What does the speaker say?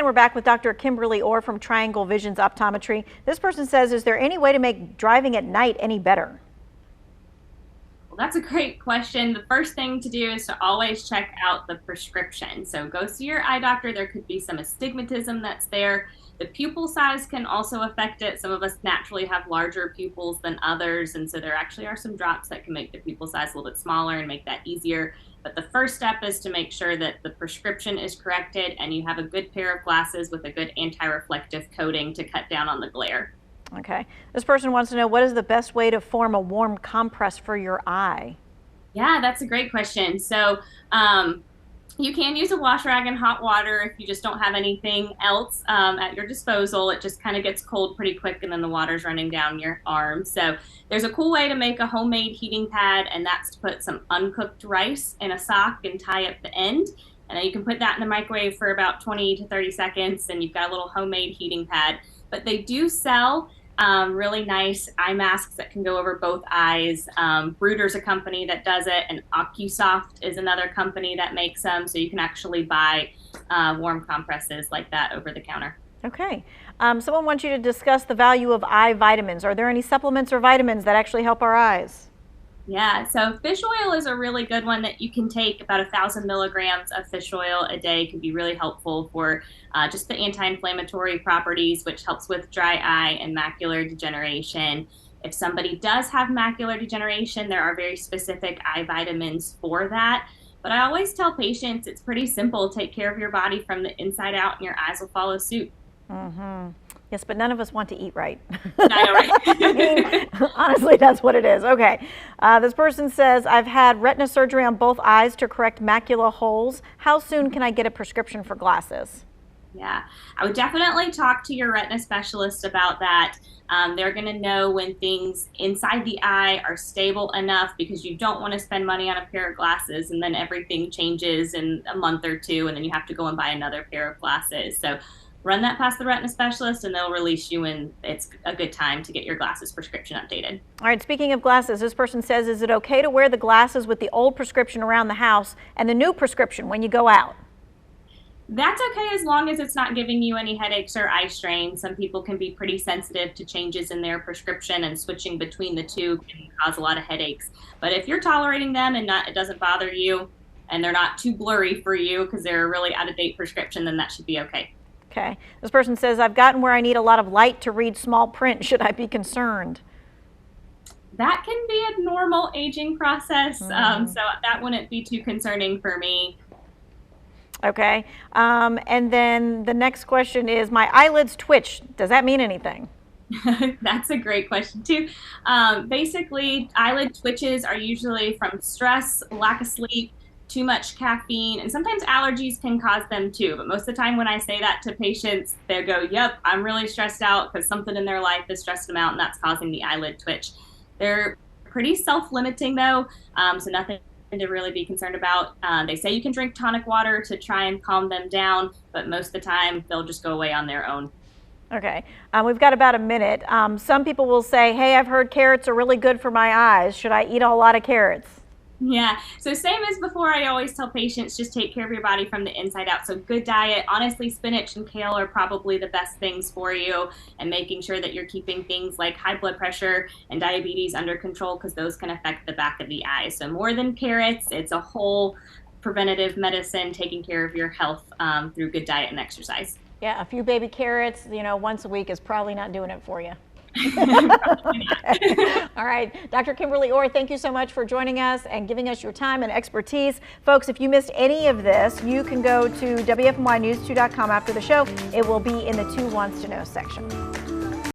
line, we're back with Dr. Kimberly Orr from Triangle Vision's Optometry. This person says, is there any way to make driving at night any better? Well, that's a great question. The first thing to do is to always check out the prescription. So go see your eye doctor. There could be some astigmatism that's there. The pupil size can also affect it. Some of us naturally have larger pupils than others, and so there actually are some drops that can make the pupil size a little bit smaller and make that easier. But the first step is to make sure that the prescription is corrected and you have a good pair of glasses with a good anti-reflective coating to cut down on the glare. Okay. This person wants to know, what is the best way to form a warm compress for your eye? Yeah, that's a great question. So you can use a wash rag and hot water if you just don't have anything else at your disposal. It just kind of gets cold pretty quick and then the water's running down your arm. So there's a cool way to make a homemade heating pad, and that's to put some uncooked rice in a sock and tie up the end. And then you can put that in the microwave for about 20 to 30 seconds and you've got a little homemade heating pad. But they do sell really nice eye masks that can go over both eyes. Bruder's a company that does it, and OcuSoft is another company that makes them, so you can actually buy warm compresses like that over the counter. Okay. Someone wants you to discuss the value of eye vitamins. Are there any supplements or vitamins that actually help our eyes? Yeah, so fish oil is a really good one that you can take. About 1,000 milligrams of fish oil a day can be really helpful for just the anti-inflammatory properties, which helps with dry eye and macular degeneration. If somebody does have macular degeneration, there are very specific eye vitamins for that. But I always tell patients it's pretty simple. Take care of your body from the inside out and your eyes will follow suit. Mm-hmm. Yes, but none of us want to eat right. I know, right? I mean, honestly, that's what it is. Okay. This person says, I've had retina surgery on both eyes to correct macula holes. How soon can I get a prescription for glasses? Yeah, I would definitely talk to your retina specialist about that. They're going to know when things inside the eye are stable enough, because you don't want to spend money on a pair of glasses and then everything changes in a month or two and then you have to go and buy another pair of glasses. So run that past the retina specialist and they'll release you when it's a good time to get your glasses prescription updated. All right, speaking of glasses, this person says, is it okay to wear the glasses with the old prescription around the house and the new prescription when you go out? That's okay as long as it's not giving you any headaches or eye strain. Some people can be pretty sensitive to changes in their prescription, and switching between the two can cause a lot of headaches. But if you're tolerating them and it doesn't bother you and they're not too blurry for you because they're a really out-of-date prescription, then that should be okay. Okay. This person says, I've gotten where I need a lot of light to read small print. Should I be concerned? That can be a normal aging process, so that wouldn't be too concerning for me. Okay. And then the next question is, my eyelids twitch. Does that mean anything? That's a great question too. Basically, eyelid twitches are usually from stress, lack of sleep, too much caffeine, and sometimes allergies can cause them too. But most of the time when I say that to patients, they go, yep, I'm really stressed out because something in their life has stressed them out and that's causing the eyelid twitch. They're pretty self-limiting though, so nothing to really be concerned about. They say you can drink tonic water to try and calm them down, but most of the time they'll just go away on their own. Okay, we've got about a minute. Some people will say, hey, I've heard carrots are really good for my eyes. Should I eat a lot of carrots? Yeah, so same as before, I always tell patients just take care of your body from the inside out. So good diet. Honestly, spinach and kale are probably the best things for you, and making sure that you're keeping things like high blood pressure and diabetes under control, because those can affect the back of the eye. So more than carrots, it's a whole preventative medicine, taking care of your health through good diet and exercise. Yeah, a few baby carrots, once a week is probably not doing it for you. All right, Dr. Kimberly Orr, thank you so much for joining us and giving us your time and expertise. Folks, if you missed any of this, you can go to WFNYnews2.com after the show. It will be in the 2 Wants to Know section.